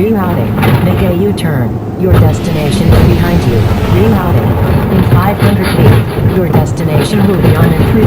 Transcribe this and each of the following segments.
Rerouting. Make a U-turn. Your destination is behind you. Rerouting. In 500 feet, your destination will be on in 3.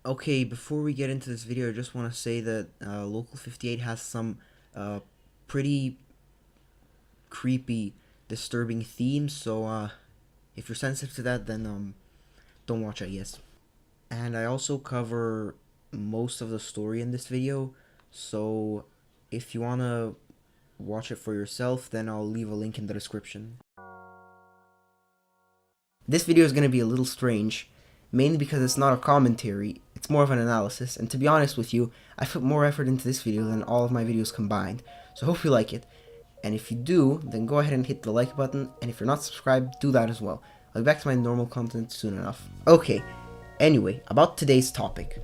Okay, before we get into this video, I just want to say that Local 58 has some pretty creepy, disturbing themes, so if you're sensitive to that, then don't watch, I guess. And I also cover most of the story in this video, so if you want to watch it for yourself, then I'll leave a link in the description. This video is going to be a little strange, mainly because it's not a commentary, it's more of an analysis, and to be honest with you, I put more effort into this video than all of my videos combined, so I hope you like it, and if you do, then go ahead and hit the like button, and if you're not subscribed, do that as well. I'll be back to my normal content soon enough. Okay, anyway, about today's topic.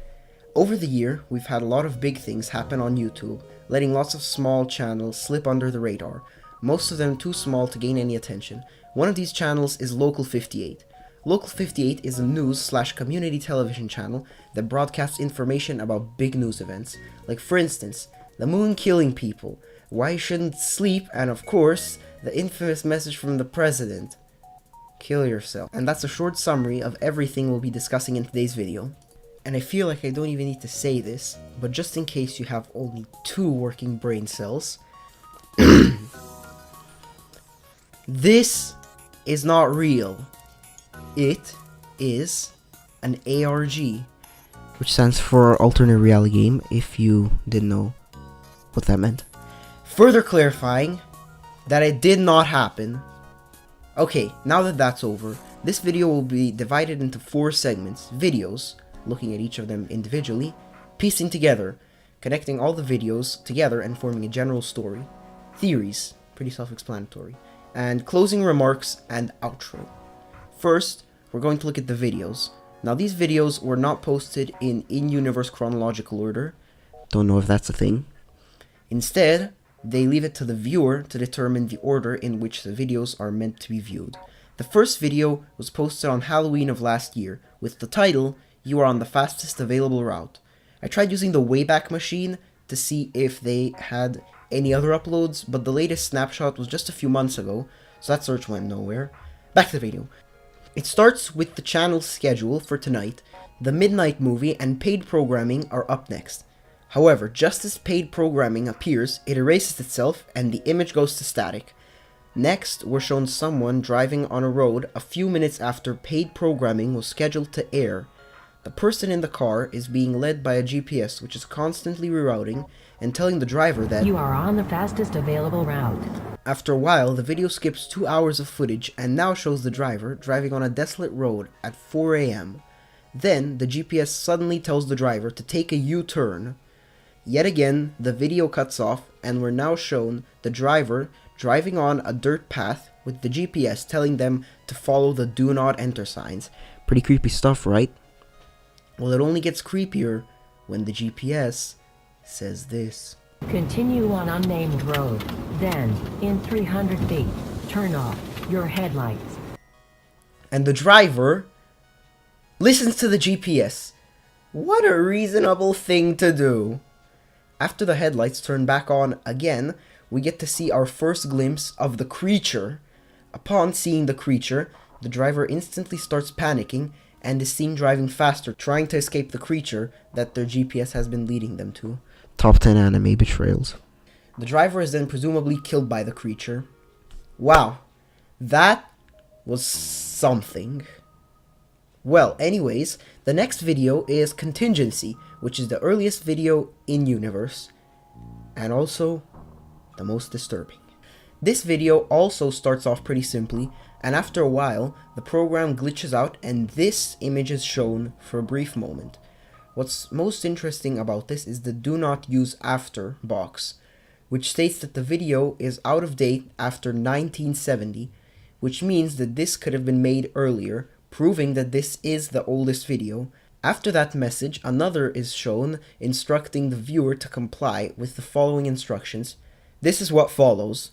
Over the year, we've had a lot of big things happen on YouTube, letting lots of small channels slip under the radar, most of them too small to gain any attention. One of these channels is Local 58. Local 58 is a news/community television channel that broadcasts information about big news events, like for instance, the moon killing people, why you shouldn't sleep, and of course, the infamous message from the president, kill yourself. And that's a short summary of everything we'll be discussing in today's video. And I feel like I don't even need to say this, but just in case you have only 2 working brain cells, this is not real. It is an ARG, which stands for Alternate Reality Game, if you didn't know what that meant. Further clarifying that it did not happen. Okay, now that that's over, this video will be divided into 4 segments, videos, looking at each of them individually, piecing together, connecting all the videos together and forming a general story, theories, pretty self-explanatory, and closing remarks and outro. First, we're going to look at the videos. Now these videos were not posted in in-universe chronological order. Don't know if that's a thing. Instead, they leave it to the viewer to determine the order in which the videos are meant to be viewed. The first video was posted on Halloween of last year with the title, "You are on the fastest available route." I tried using the Wayback Machine to see if they had any other uploads, but the latest snapshot was just a few months ago, so that search went nowhere. Back to the video. It starts with the channel's schedule for tonight. The Midnight Movie and paid programming are up next. However, just as paid programming appears, it erases itself and the image goes to static. Next, we're shown someone driving on a road a few minutes after paid programming was scheduled to air. The person in the car is being led by a GPS which is constantly rerouting and telling the driver that You are on the fastest available route. After a while, the video skips 2 hours of footage and now shows the driver driving on a desolate road at 4 AM. Then, the GPS suddenly tells the driver to take a U-turn. Yet again, the video cuts off and we're now shown the driver driving on a dirt path with the GPS telling them to follow the do not enter signs. Pretty creepy stuff, right? Well, it only gets creepier when the GPS says this. Continue on unnamed road. Then, in 300 feet, turn off your headlights. And the driver listens to the GPS. What a reasonable thing to do. After the headlights turn back on again, we get to see our first glimpse of the creature. Upon seeing the creature, the driver instantly starts panicking and is seen driving faster, trying to escape the creature that their GPS has been leading them to. Top 10 anime betrayals. The driver is then presumably killed by the creature. Wow, that was something. Well, anyways, the next video is Contingency, which is the earliest video in universe, and also the most disturbing. This video also starts off pretty simply, and after a while, the program glitches out and this image is shown for a brief moment. What's most interesting about this is the do not use after box, which states that the video is out of date after 1970, which means that this could have been made earlier, proving that this is the oldest video. After that message, another is shown instructing the viewer to comply with the following instructions. This is what follows.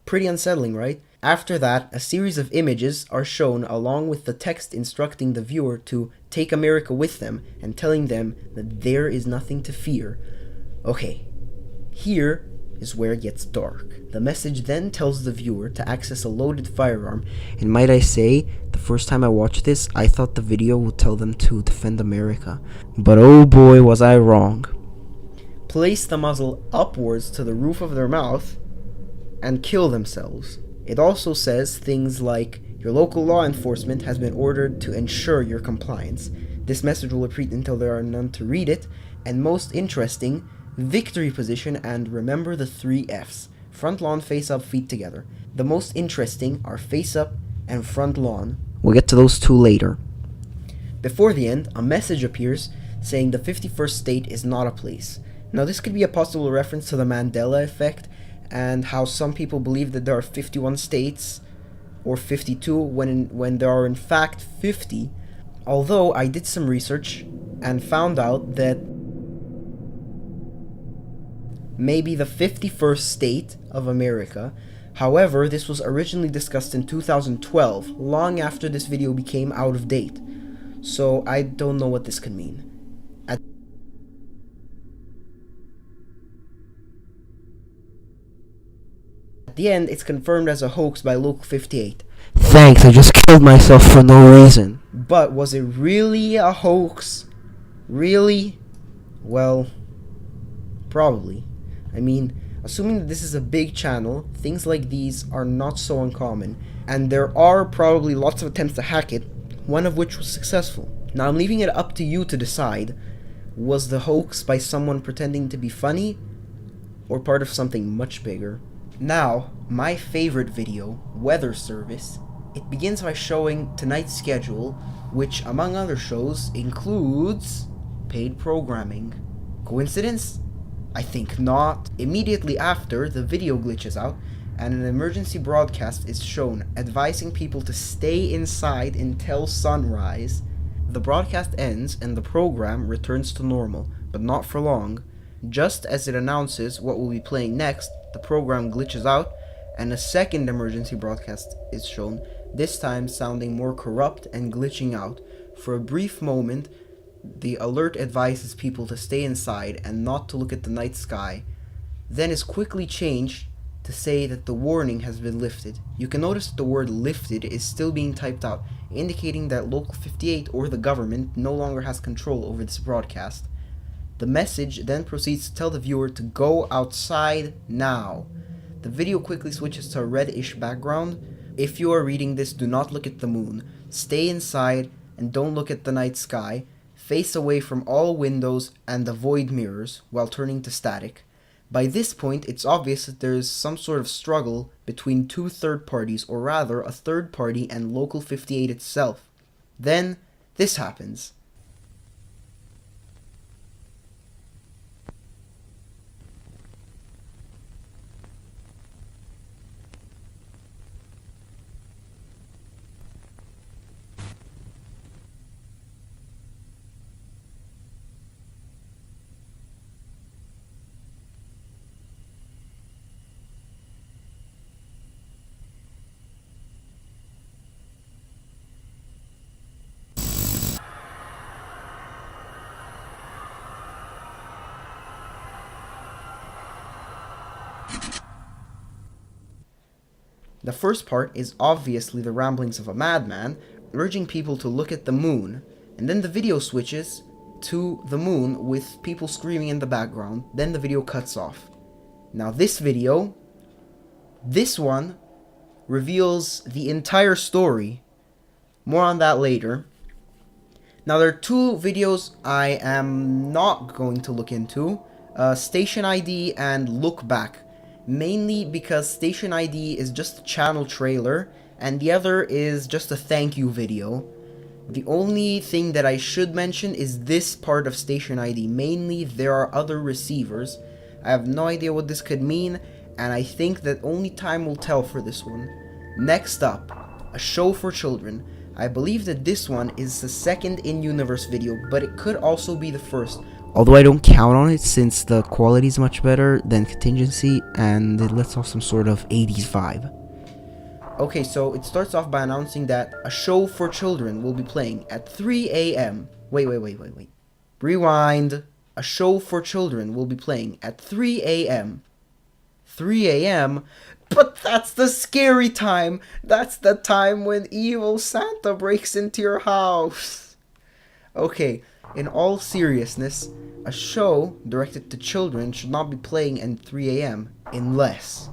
Pretty unsettling, right? After that, a series of images are shown along with the text instructing the viewer to take America with them and telling them that there is nothing to fear. Okay, here is where it gets dark. The message then tells the viewer to access a loaded firearm, and might I say, the first time I watched this, I thought the video would tell them to defend America. But oh boy, was I wrong. Place the muzzle upwards to the roof of their mouth and kill themselves. It also says things like, your local law enforcement has been ordered to ensure your compliance. This message will repeat until there are none to read it, and most interesting, victory position and remember the 3 F's. Front lawn, face up, feet together. The most interesting are face up and front lawn. We'll get to those two later. Before the end, a message appears saying the 51st state is not a place. Now this could be a possible reference to the Mandela effect, and how some people believe that there are 51 states, or 52, when there are in fact 50. Although I did some research and found out that maybe the 51st state of America. However, this was originally discussed in 2012, long after this video became out of date. So I don't know what this could mean. At the end, it's confirmed as a hoax by Local 58. Thanks, I just killed myself for no reason. But was it really a hoax? Really? Well, probably. I mean, assuming that this is a big channel, things like these are not so uncommon, and there are probably lots of attempts to hack it, one of which was successful. Now I'm leaving it up to you to decide, was the hoax by someone pretending to be funny, or part of something much bigger? Now, my favorite video, Weather Service. It begins by showing tonight's schedule, which among other shows includes paid programming. Coincidence? I think not. Immediately after, the video glitches out and an emergency broadcast is shown advising people to stay inside until sunrise. The broadcast ends and the program returns to normal, but not for long. Just as it announces what will be playing next, the program glitches out and a second emergency broadcast is shown, this time sounding more corrupt and glitching out. For a brief moment, the alert advises people to stay inside and not to look at the night sky, then is quickly changed to say that the warning has been lifted. You can notice that the word lifted is still being typed out, indicating that Local 58 or the government no longer has control over this broadcast. The message then proceeds to tell the viewer to go outside now. The video quickly switches to a reddish background. If you are reading this, do not look at the moon. Stay inside and don't look at the night sky. Face away from all windows and avoid mirrors while turning to static. By this point, it's obvious that there is some sort of struggle between two third parties, or rather a third party and Local 58 itself. Then, this happens. The first part is obviously the ramblings of a madman, urging people to look at the moon, and then the video switches to the moon with people screaming in the background, then the video cuts off. Now this video, this one, reveals the entire story. More on that later. Now there are two videos I am not going to look into, Station ID and Look Back. Mainly because Station ID is just a channel trailer, and the other is just a thank you video. The only thing that I should mention is this part of Station ID. Mainly, there are other receivers. I have no idea what this could mean, and I think that only time will tell for this one. Next up, a show for children. I believe that this one is the second in-universe video, but it could also be the first. Although I don't count on it since the quality is much better than Contingency and it lets off some sort of 80s vibe. Okay, so it starts off by announcing that a show for children will be playing at 3 a.m. Wait. Rewind. A show for children will be playing at 3 a.m. 3 a.m.? But that's the scary time! That's the time when evil Santa breaks into your house! Okay, in all seriousness, a show directed to children should not be playing at 3 a.m. unless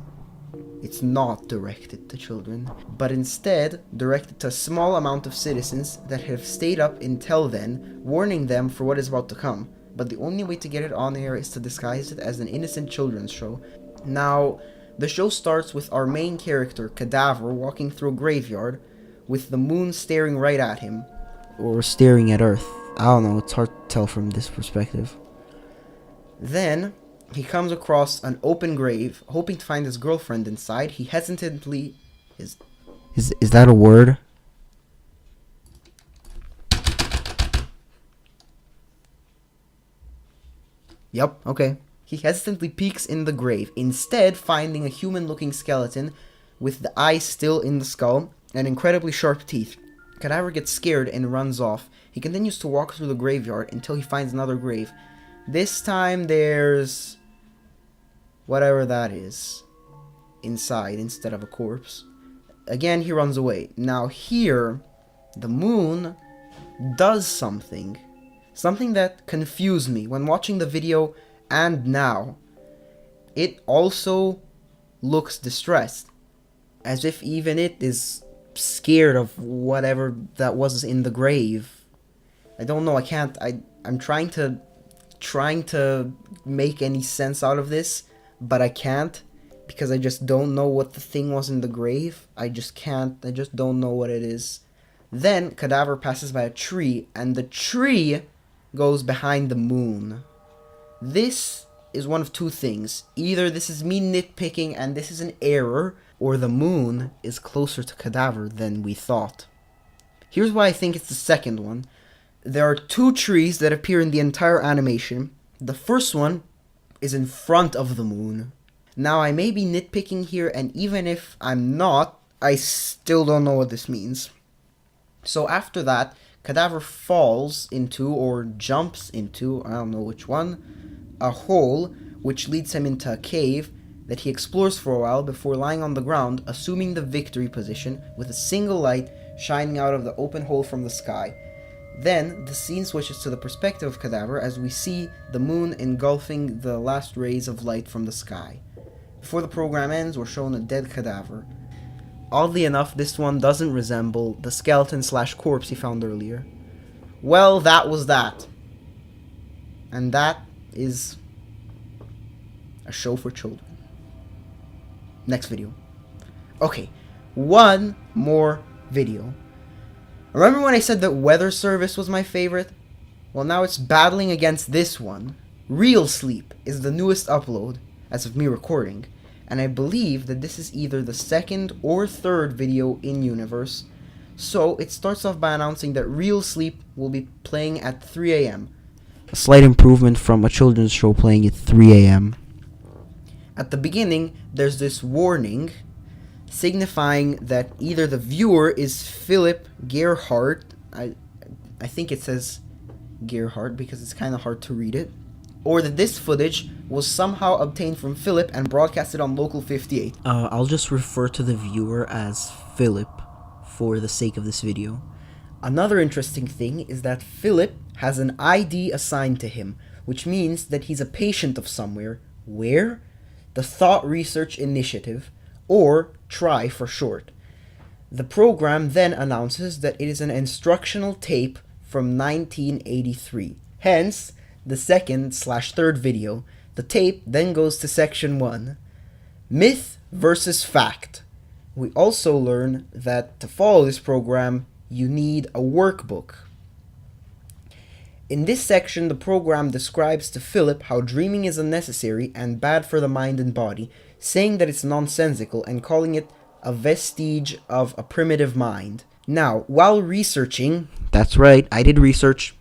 it's not directed to children, but instead directed to a small amount of citizens that have stayed up until then, warning them for what is about to come. But the only way to get it on air is to disguise it as an innocent children's show. Now, the show starts with our main character, Cadaver, walking through a graveyard with the moon staring right at him. Or staring at Earth. I don't know, it's hard to tell from this perspective. Then, he comes across an open grave, hoping to find his girlfriend inside. He hesitantly... Is that a word? Yup, okay. He hesitantly peeks in the grave, instead finding a human-looking skeleton with the eyes still in the skull and incredibly sharp teeth. Cadaver gets scared and runs off. He continues to walk through the graveyard until he finds another grave. This time there's... whatever that is inside instead of a corpse. Again, he runs away. Now here, the moon does something. Something that confused me when watching the video and now. It also looks distressed. As if even it is scared of whatever that was in the grave. I don't know, I'm trying to make any sense out of this, but I can't, because I just don't know what the thing was in the grave. I just don't know what it is. Then Cadaver passes by a tree, and the tree goes behind the moon. This is one of two things. Either this is me nitpicking and this is an error, or the moon is closer to Cadaver than we thought. Here's why I think it's the second one. There are two trees that appear in the entire animation. The first one is in front of the moon. Now, I may be nitpicking here, and even if I'm not, I still don't know what this means. So after that, Cadaver falls into, or jumps into, I don't know which one, a hole, which leads him into a cave that he explores for a while before lying on the ground, assuming the victory position with a single light shining out of the open hole from the sky. Then, the scene switches to the perspective of Cadaver as we see the moon engulfing the last rays of light from the sky. Before the program ends, we're shown a dead Cadaver. Oddly enough, this one doesn't resemble the skeleton/corpse he found earlier. Well, that was that. And that is a show for children. Next video. Okay, one more video. Remember when I said that Weather Service was my favorite? Well, now it's battling against this one. Real Sleep is the newest upload, as of me recording, and I believe that this is either the second or third video in universe. So it starts off by announcing that Real Sleep will be playing at 3 a.m. A slight improvement from a children's show playing at 3 a.m. At the beginning, there's this warning signifying that either the viewer is Philip Gerhardt, I think it says Gerhardt because it's kind of hard to read it, or that this footage was somehow obtained from Philip and broadcasted on Local 58. I'll just refer to the viewer as Philip for the sake of this video. Another interesting thing is that Philip has an ID assigned to him, which means that he's a patient of somewhere. Where? The Thought Research Initiative, or TRI for short. The program then announces that it is an instructional tape from 1983. Hence, the second/third video. The tape then goes to section 1. Myth versus fact. We also learn that to follow this program, you need a workbook. In this section, the program describes to Philip how dreaming is unnecessary and bad for the mind and body, saying that it's nonsensical and calling it a vestige of a primitive mind. Now, while researching, that's right, I did research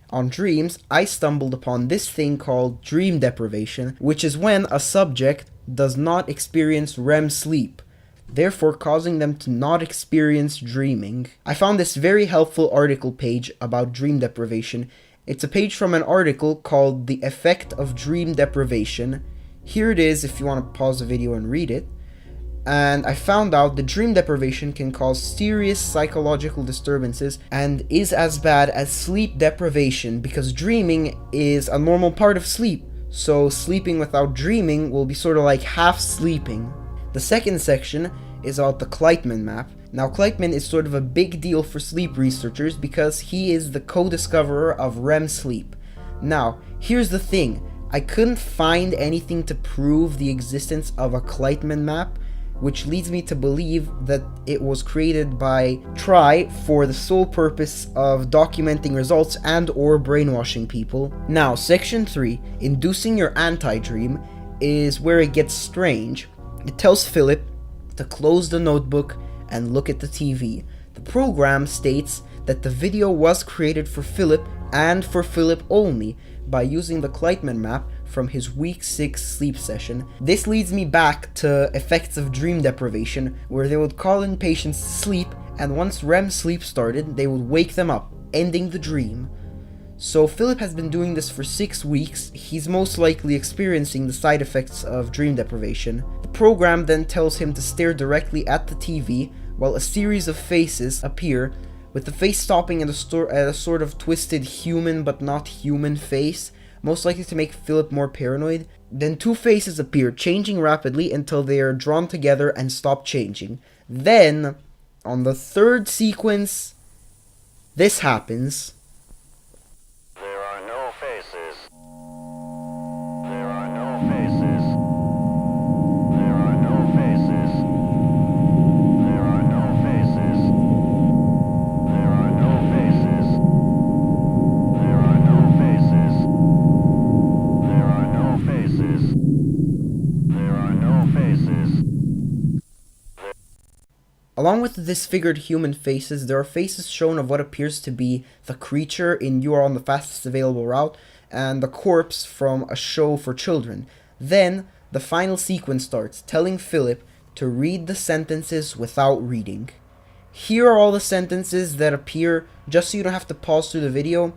on dreams, I stumbled upon this thing called dream deprivation, which is when a subject does not experience REM sleep, therefore causing them to not experience dreaming. I found this very helpful article page about dream deprivation. It's a page from an article called The Effect of Dream Deprivation. Here it is if you want to pause the video and read it. And I found out that dream deprivation can cause serious psychological disturbances and is as bad as sleep deprivation because dreaming is a normal part of sleep. So sleeping without dreaming will be sort of like half sleeping. The second section is about the Kleitman map. Now, Kleitman is sort of a big deal for sleep researchers because he is the co-discoverer of REM sleep. Now, here's the thing. I couldn't find anything to prove the existence of a Kleitman map, which leads me to believe that it was created by TRI for the sole purpose of documenting results and or brainwashing people. Now, section 3, inducing your anti-dream, is where it gets strange. It tells Philip to close the notebook and look at the TV. The program states that the video was created for Philip and for Philip only by using the Kleitman map from his week 6 sleep session. This leads me back to effects of dream deprivation, where they would call in patients to sleep, and once REM sleep started, they would wake them up, ending the dream. So Philip has been doing this for 6 weeks. He's most likely experiencing the side effects of dream deprivation. The program then tells him to stare directly at the TV while a series of faces appear, with the face stopping at a sort of twisted human but not human face, most likely to make Philip more paranoid. Then 2 faces appear, changing rapidly until they are drawn together and stop changing. Then, on the 3rd sequence, this happens. There are no faces. There are no faces. There are no faces. There are no faces. There are no faces. There are no faces. There are no faces. There are no faces. Along with the disfigured human faces, there are faces shown of what appears to be the creature in You Are on the Fastest Available Route and the corpse from A Show for Children. Then, the final sequence starts, telling Philip to read the sentences without reading. Here are all the sentences that appear, just so you don't have to pause through the video.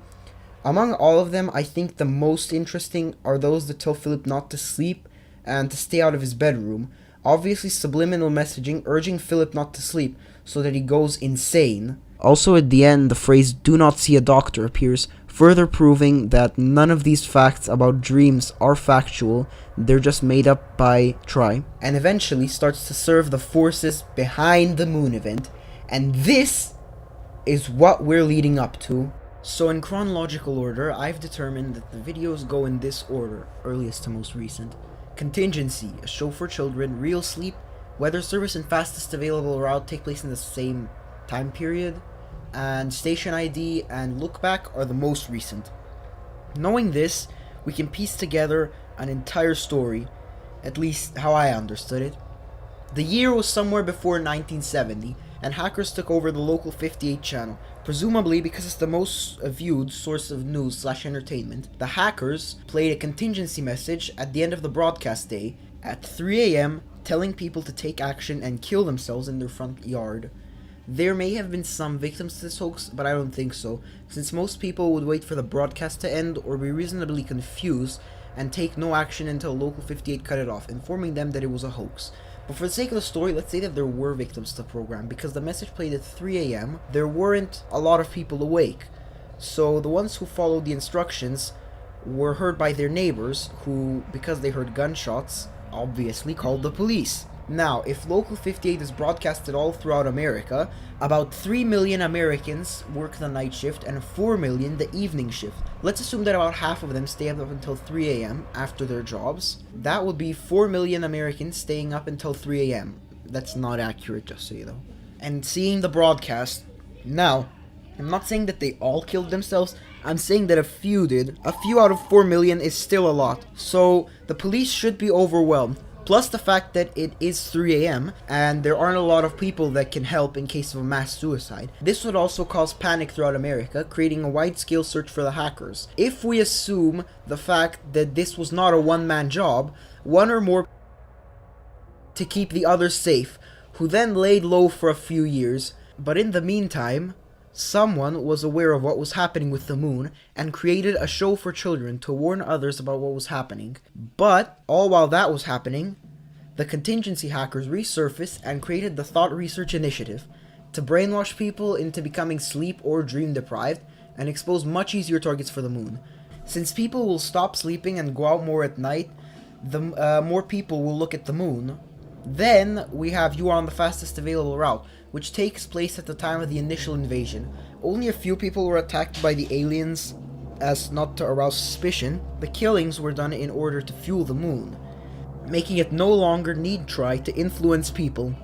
Among all of them, I think the most interesting are those that tell Philip not to sleep and to stay out of his bedroom. Obviously subliminal messaging urging Philip not to sleep so that he goes insane. Also at the end, the phrase "do not see a doctor" appears, further proving that none of these facts about dreams are factual, they're just made up by TRI. And eventually starts to serve the forces behind the moon event. And this is what we're leading up to. So in chronological order, I've determined that the videos go in this order, earliest to most recent. Contingency, A Show for Children, Real Sleep, Weather Service, and Fastest Available Route take place in the same time period, and Station ID and Look Back are the most recent. Knowing this, we can piece together an entire story, at least how I understood it. The year was somewhere before 1970, and hackers took over the Local 58 channel, presumably because it's the most viewed source of news/entertainment. The hackers played a contingency message at the end of the broadcast day at 3 a.m. telling people to take action and kill themselves in their front yard. There may have been some victims to this hoax, but I don't think so, since most people would wait for the broadcast to end or be reasonably confused and take no action until Local 58 cut it off, informing them that it was a hoax. But for the sake of the story, let's say that there were victims to the program, because the message played at 3 a.m., there weren't a lot of people awake. So the ones who followed the instructions were heard by their neighbors, who, because they heard gunshots, obviously called the police. Now, if Local 58 is broadcasted all throughout America, about 3 million Americans work the night shift and 4 million the evening shift. Let's assume that about half of them stay up until 3 a.m. after their jobs. That would be 4 million Americans staying up until 3 a.m. That's not accurate, just so you know. And seeing the broadcast. Now, I'm not saying that they all killed themselves, I'm saying that a few did. A few out of 4 million is still a lot. So, the police should be overwhelmed. Plus the fact that it is 3 a.m. and there aren't a lot of people that can help in case of a mass suicide. This would also cause panic throughout America, creating a wide-scale search for the hackers. If we assume the fact that this was not a one-man job, one or more to keep the others safe, who then laid low for a few years, but in the meantime, someone was aware of what was happening with the moon and created a show for children to warn others about what was happening. But, all while that was happening, the Contingency hackers resurfaced and created the Thought Research Initiative to brainwash people into becoming sleep or dream deprived and expose much easier targets for the moon. Since people will stop sleeping and go out more at night, the more people will look at the moon. Then we have You Are on the Fastest Available Route, which takes place at the time of the initial invasion. Only a few people were attacked by the aliens as not to arouse suspicion. The killings were done in order to fuel the moon, making it no longer need try to influence people.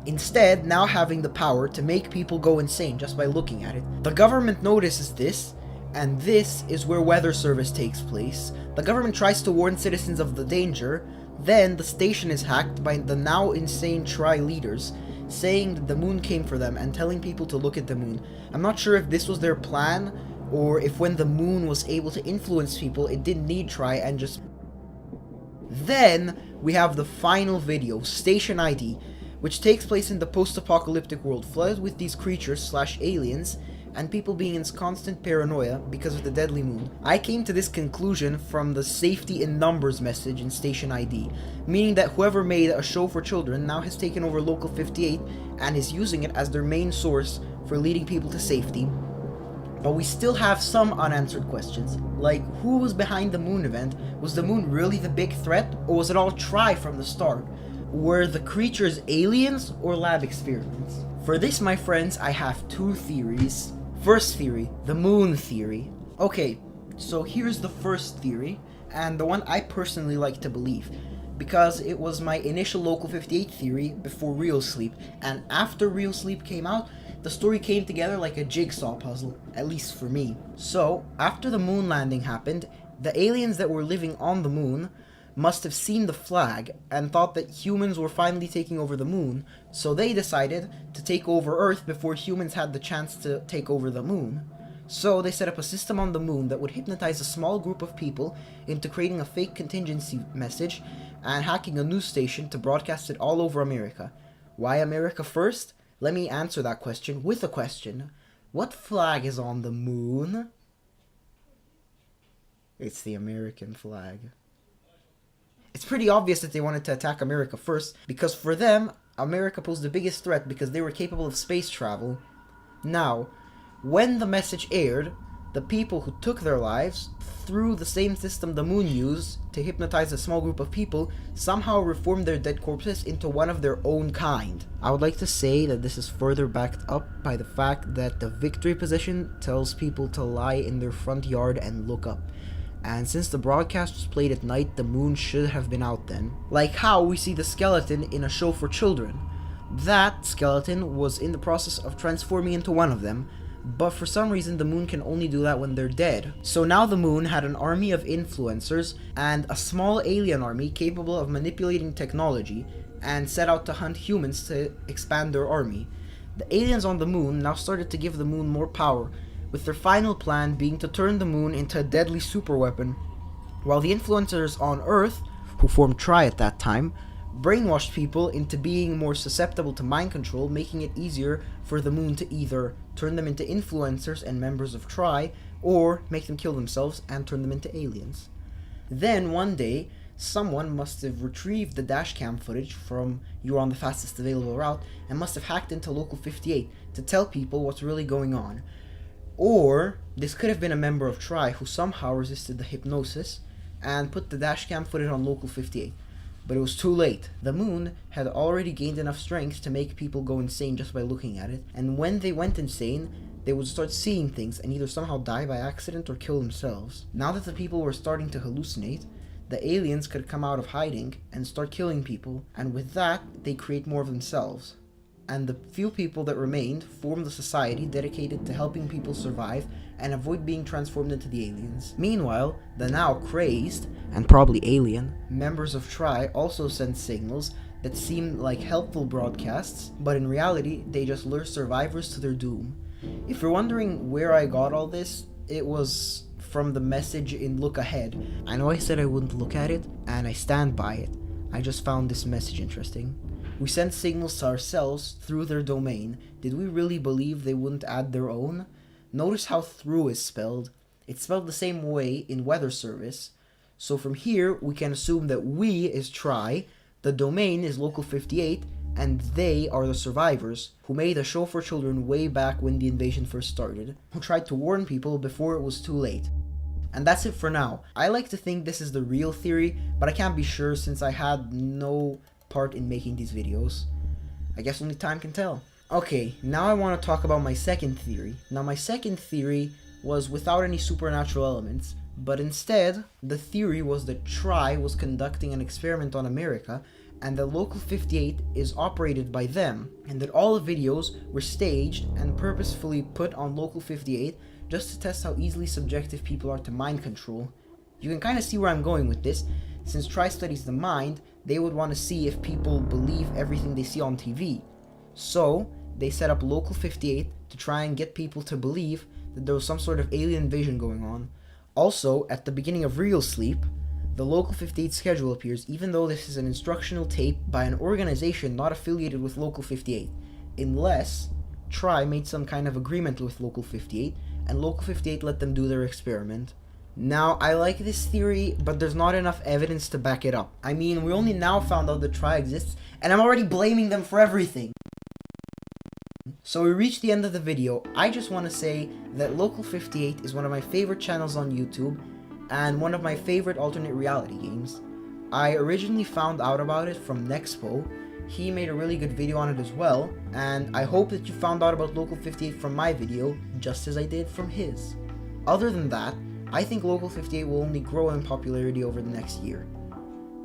Instead, now having the power to make people go insane just by looking at it. The government notices this, and this is where Weather Service takes place. The government tries to warn citizens of the danger. Then the station is hacked by the now insane Tri leaders, saying that the moon came for them and telling people to look at the moon. I'm not sure if this was their plan, or if when the moon was able to influence people, it didn't need Tri and just... Then we have the final video, Station ID, which takes place in the post-apocalyptic world, flooded with these creatures / aliens, and people being in constant paranoia because of the deadly moon. I came to this conclusion from the safety in numbers message in Station ID, meaning that whoever made a show for children now has taken over Local 58 and is using it as their main source for leading people to safety. But we still have some unanswered questions, like who was behind the moon event? Was the moon really the big threat, or was it all Tri from the start? Were the creatures aliens or lab experiments? For this, my friends, I have two theories. First theory, the moon theory. Okay, so here's the first theory, and the one I personally like to believe, because it was my initial Local 58 theory before Real Sleep, and after Real Sleep came out, the story came together like a jigsaw puzzle, at least for me. So, after the moon landing happened, the aliens that were living on the moon must have seen the flag and thought that humans were finally taking over the moon, so they decided to take over Earth before humans had the chance to take over the moon. So they set up a system on the moon that would hypnotize a small group of people into creating a fake contingency message and hacking a news station to broadcast it all over America. Why America first? Let me answer that question with a question. What flag is on the moon? It's the American flag. It's pretty obvious that they wanted to attack America first, because for them, America posed the biggest threat because they were capable of space travel. Now, when the message aired, the people who took their lives, through the same system the moon used to hypnotize a small group of people, somehow reformed their dead corpses into one of their own kind. I would like to say that this is further backed up by the fact that the victory position tells people to lie in their front yard and look up. And since the broadcast was played at night, the moon should have been out then. Like how we see the skeleton in a show for children. That skeleton was in the process of transforming into one of them, but for some reason the moon can only do that when they're dead. So now the moon had an army of influencers and a small alien army capable of manipulating technology, and set out to hunt humans to expand their army. The aliens on the moon now started to give the moon more power, with their final plan being to turn the moon into a deadly superweapon, while the influencers on Earth, who formed Tri at that time, brainwashed people into being more susceptible to mind control, making it easier for the moon to either turn them into influencers and members of Tri, or make them kill themselves and turn them into aliens. Then, one day, someone must have retrieved the dashcam footage from You're on the Fastest Available Route and must have hacked into Local 58 to tell people what's really going on. Or, this could have been a member of Tri who somehow resisted the hypnosis and put the dashcam footage on Local 58. But it was too late. The moon had already gained enough strength to make people go insane just by looking at it, and when they went insane, they would start seeing things and either somehow die by accident or kill themselves. Now that the people were starting to hallucinate, the aliens could come out of hiding and start killing people, and with that, they create more of themselves. And the few people that remained formed a society dedicated to helping people survive and avoid being transformed into the aliens. Meanwhile, the now crazed, and probably alien, members of Tri also sent signals that seemed like helpful broadcasts, but in reality, they just lure survivors to their doom. If you're wondering where I got all this, it was from the message in Look Ahead. I know I said I wouldn't look at it, and I stand by it. I just found this message interesting. We sent signals to ourselves through their domain. Did we really believe they wouldn't add their own? Notice how through is spelled. It's spelled the same way in Weather Service. So from here, we can assume that we is Tri, the domain is Local 58, and they are the survivors, who made a show for children way back when the invasion first started, who tried to warn people before it was too late. And that's it for now. I like to think this is the real theory, but I can't be sure since I had no part in making these videos. I guess only time can tell. Okay, now I want to talk about my second theory. Now my second theory was without any supernatural elements, but instead, the theory was that Tri was conducting an experiment on America, and that Local 58 is operated by them, and that all the videos were staged and purposefully put on Local 58 just to test how easily subjective people are to mind control. You can kind of see where I'm going with this. Since Tri studies the mind, they would want to see if people believe everything they see on TV. So, they set up Local 58 to try and get people to believe that there was some sort of alien invasion going on. Also, at the beginning of Real Sleep, the Local 58 schedule appears, even though this is an instructional tape by an organization not affiliated with Local 58, unless Tri made some kind of agreement with Local 58, and Local 58 let them do their experiment. Now, I like this theory, but there's not enough evidence to back it up. I mean, we only now found out that Tri exists, and I'm already blaming them for everything. So we reached the end of the video. I just want to say that Local 58 is one of my favorite channels on YouTube, and one of my favorite alternate reality games. I originally found out about it from Nexpo. He made a really good video on it as well, and I hope that you found out about Local 58 from my video, just as I did from his. Other than that, I think Local 58 will only grow in popularity over the next year.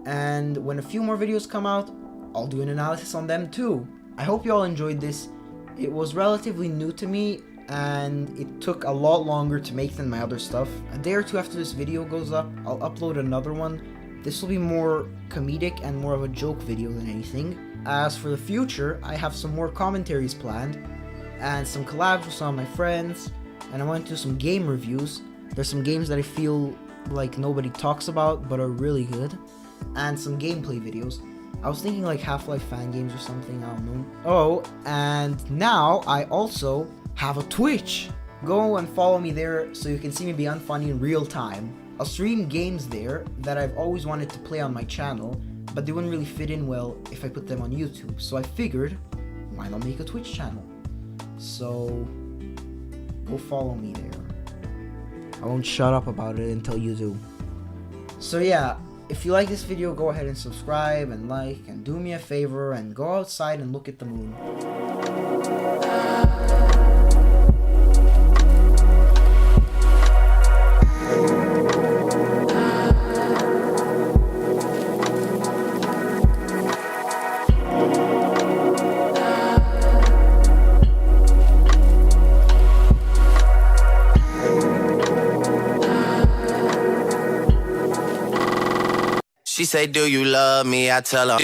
And when a few more videos come out, I'll do an analysis on them too. I hope you all enjoyed this. It was relatively new to me, and it took a lot longer to make than my other stuff. A day or two after this video goes up, I'll upload another one. This will be more comedic and more of a joke video than anything. As for the future, I have some more commentaries planned, and some collabs with some of my friends, and I want to do some game reviews. There's some games that I feel like nobody talks about, but are really good, and some gameplay videos. I was thinking like Half-Life fan games or something, I don't know. Oh, and now I also have a Twitch. Go and follow me there so you can see me be unfunny in real time. I'll stream games there that I've always wanted to play on my channel, but they wouldn't really fit in well if I put them on YouTube. So I figured, why not make a Twitch channel? So, go follow me there. I won't shut up about it until you do. So yeah, if you like this video, go ahead and subscribe and like, and do me a favor and go outside and look at the moon. She say, do you love me? I tell her,